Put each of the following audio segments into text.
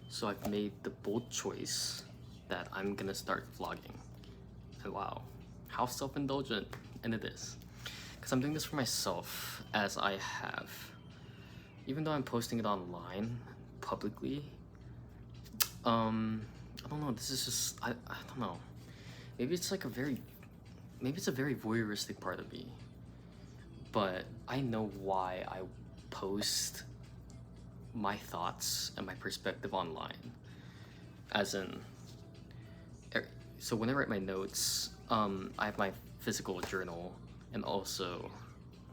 So I've made the bold choice that I'm gonna start vlogging. And wow, how self-indulgent and it is. Because I'm doing this for myself, as I have. Even though I'm posting it online, publicly, I don't know, this is just, I don't know. Maybe it's like maybe it's a very voyeuristic part of me. But I know why I post my thoughts and my perspective online. As in, so when I write my notes, I have my physical journal, and also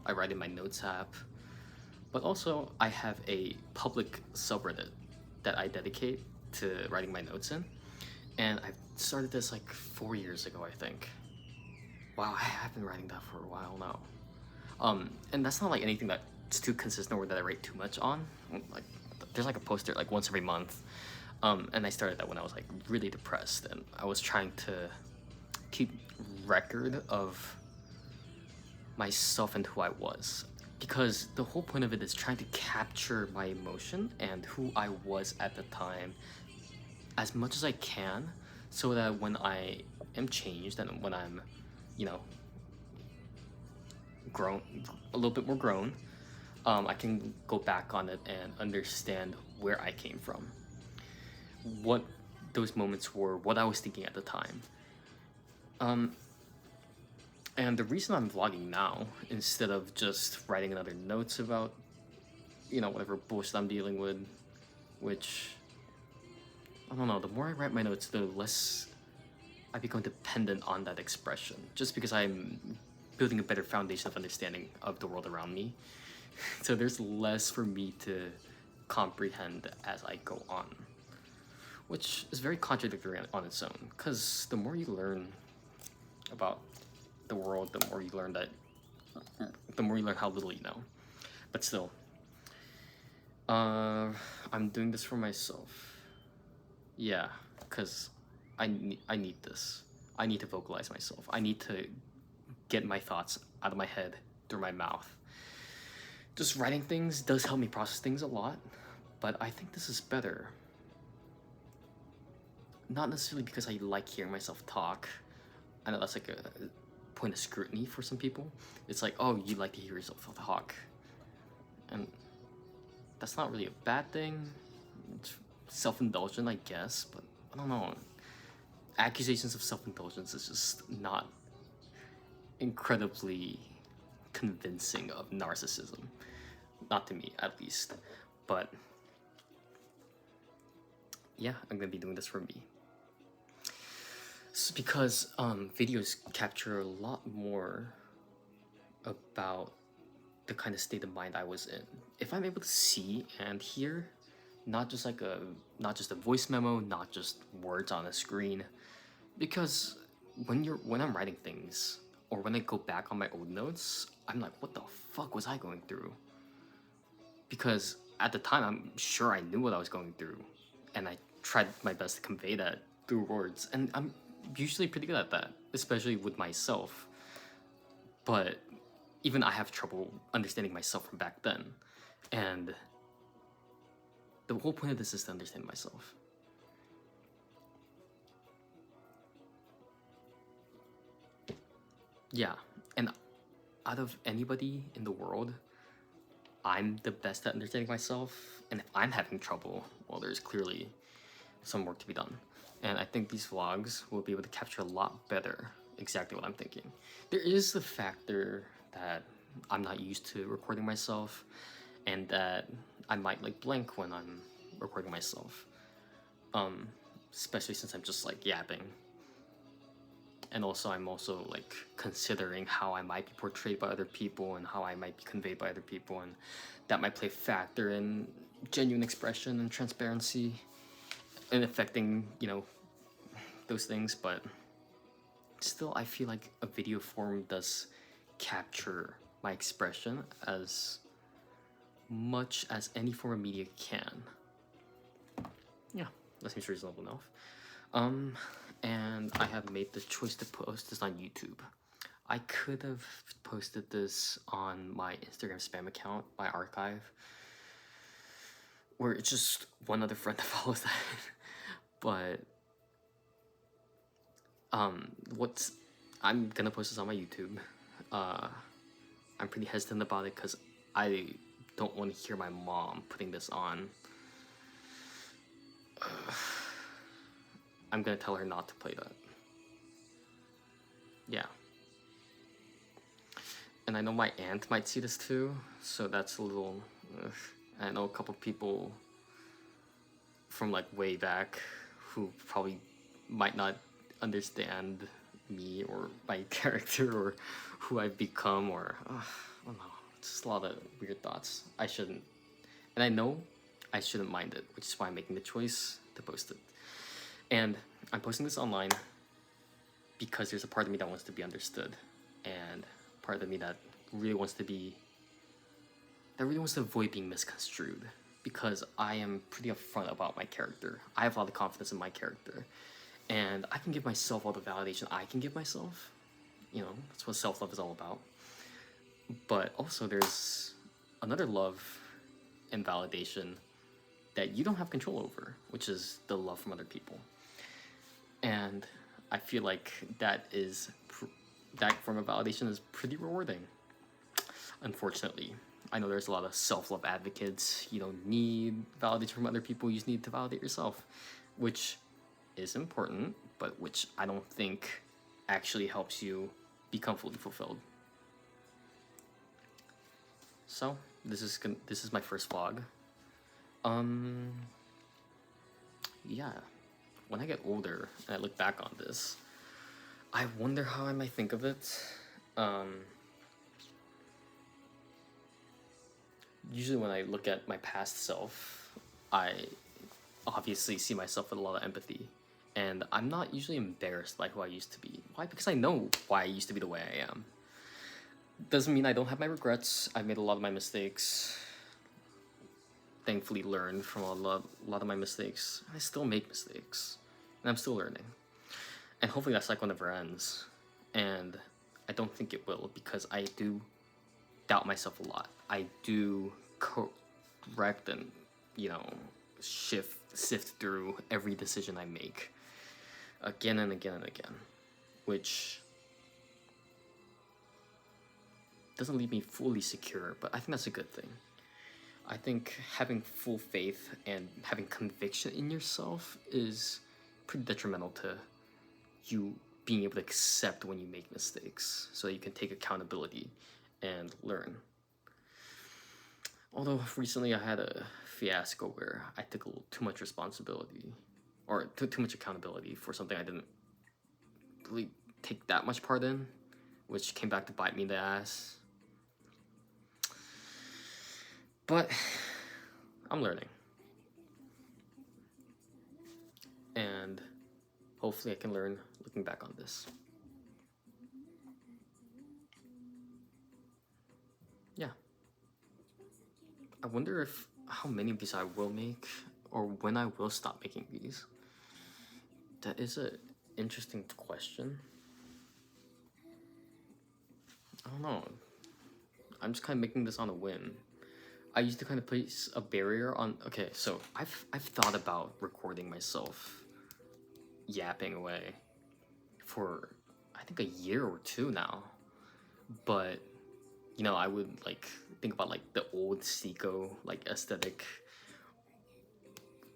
I write in my notes app. But also, I have a public subreddit that I dedicate to writing my notes in, and I started this like 4 years ago, I think. Wow, I have been writing that for a while now. And that's not like anything that's too consistent or that I write too much on. Like, there's like a poster like once every month. And I started that when I was like really depressed, and I was trying to keep record of myself and who I was. Because the whole point of it is trying to capture my emotion and who I was at the time as much as I can, so that when I am changed and when I'm, you know, grown, a little bit more grown, I can go back on it and understand where I came from, what those moments were, what I was thinking at the time. And the reason I'm vlogging now, instead of just writing another notes about, whatever bullshit I'm dealing with, which, I don't know, the more I write my notes, the less I become dependent on that expression, just because I'm building a better foundation of understanding of the world around me. So there's less for me to comprehend as I go on, which is very contradictory on its own, because the more you learn about the world, the more you learn how little you know. But still, I'm doing this for myself. Yeah, because I need this. I need to vocalize myself. I need to get my thoughts out of my head through my mouth. Just writing things does help me process things a lot, but I think this is better. Not necessarily because I like hearing myself talk. I know that's like a point of scrutiny for some people. It's like, oh, you like to hear yourself talk. And that's not really a bad thing. It's self-indulgent, I guess, but I don't know. Accusations of self-indulgence is just not incredibly convincing of narcissism. Not to me, at least. But yeah, I'm gonna be doing this for me. It's because videos capture a lot more about the kind of state of mind I was in. If I'm able to see and hear, not just a voice memo, not just words on a screen, because when I'm writing things, or when I go back on my old notes, I'm like, what the fuck was I going through? Because at the time, I'm sure I knew what I was going through, and I tried my best to convey that through words, and I'm usually pretty good at that, especially with myself. But even I have trouble understanding myself from back then, and the whole point of this is to understand myself. Yeah, and out of anybody in the world, I'm the best at understanding myself, and if I'm having trouble, well, there's clearly some work to be done. And I think these vlogs will be able to capture a lot better exactly what I'm thinking. There is the factor that I'm not used to recording myself, and that I might like blank when I'm recording myself. Especially since I'm just like yapping. And also I'm also like considering how I might be portrayed by other people and how I might be conveyed by other people, and that might play a factor in genuine expression and transparency and affecting, those things. But still, I feel like a video form does capture my expression as much as any form of media can. Yeah, that seems reasonable enough. And I have made the choice to post this on YouTube. I could have posted this on my Instagram spam account, my archive, or it's just one other friend that follows that. But what's I'm gonna post this on my YouTube. I'm pretty hesitant about it because I don't want to hear my mom putting this on. I'm gonna tell her not to play that. Yeah. And I know my aunt might see this too, so that's a little. I know a couple people from like way back who probably might not understand me or my character or who I've become, or I don't know. It's just a lot of weird thoughts. I shouldn't, and I know I shouldn't mind it, which is why I'm making the choice to post it. And I'm posting this online because there's a part of me that wants to be understood, and part of me that really wants to avoid being misconstrued, because I am pretty upfront about my character. I have a lot of confidence in my character, and I can give myself all the validation I can give myself. You know, that's what self-love is all about. But also there's another love and validation that you don't have control over, which is the love from other people. And I feel like that form of validation is pretty rewarding. Unfortunately, I know there's a lot of self-love advocates. You don't need validation from other people, you just need to validate yourself, which is important, but which I don't think actually helps you become fully fulfilled. So this is my first vlog. Yeah, when I get older and I look back on this, I wonder how I might think of it. Usually when I look at my past self, I obviously see myself with a lot of empathy, and I'm not usually embarrassed by who I used to be. Why? Because I know why I used to be the way I am. Doesn't mean I don't have my regrets. I've made a lot of my mistakes. Thankfully learned from a lot of my mistakes. I still make mistakes, and I'm still learning. And hopefully that cycle never ends. And I don't think it will, because I do doubt myself a lot. I do correct and, sift through every decision I make again and again and again, which doesn't leave me fully secure, but I think that's a good thing. I think having full faith and having conviction in yourself is pretty detrimental to you being able to accept when you make mistakes, so you can take accountability and learn. Although recently I had a fiasco where I took a little too much responsibility, or took too much accountability for something I didn't really take that much part in, which came back to bite me in the ass. But I'm learning. And hopefully I can learn looking back on this. Yeah. I wonder how many of these I will make, or when I will stop making these. That is an interesting question. I don't know. I'm just kind of making this on a whim. I used to kind of place a barrier on. Okay, so I've thought about recording myself yapping away for I think a year or two now, but I would think about the old Seiko aesthetic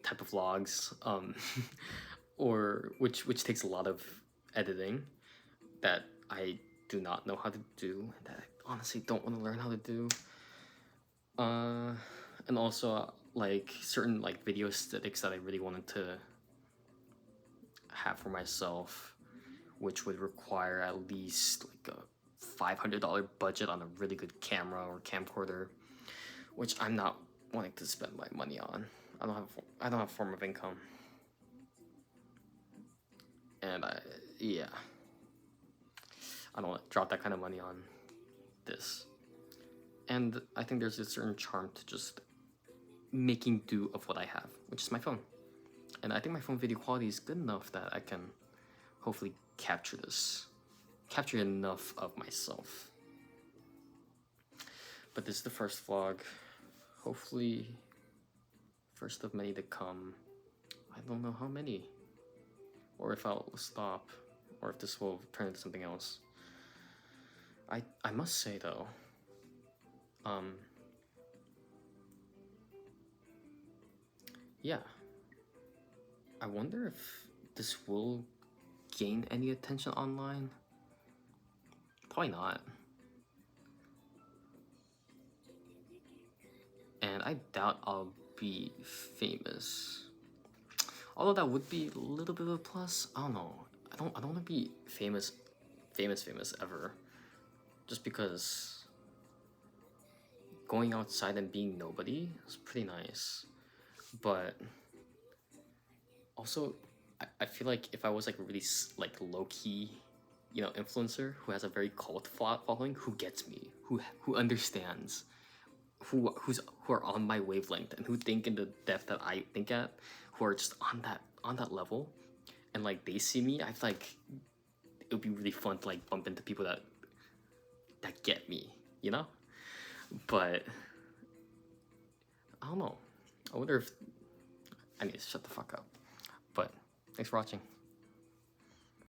type of vlogs, or which takes a lot of editing that I do not know how to do, and that I honestly don't want to learn how to do. And also certain video aesthetics that I really wanted to have for myself, which would require at least a $500 budget on a really good camera or camcorder, which I'm not wanting to spend my money on. I don't have a form of income, and I don't want to drop that kind of money on this. And I think there's a certain charm to just making do of what I have, which is my phone. And I think my phone video quality is good enough that I can hopefully capture enough of myself. But this is the first vlog. Hopefully First of many to come. I don't know how many. Or if I'll stop. Or if this will turn into something else. I must say though, yeah, I wonder if this will gain any attention online. Probably not. And I doubt I'll be famous. Although that would be a little bit of a plus. I don't know. I don't want to be famous ever. Just because going outside and being nobody is pretty nice. But also, I feel like if I was like really like low key, you know, influencer who has a very cult following, who gets me, who understands, who are on my wavelength and who think in the depth that I think at, who are just on that level, and like they see me, I feel like it would be really fun to like bump into people that get me, you know. But I don't know. I wonder if I need to shut the fuck up. But thanks for watching.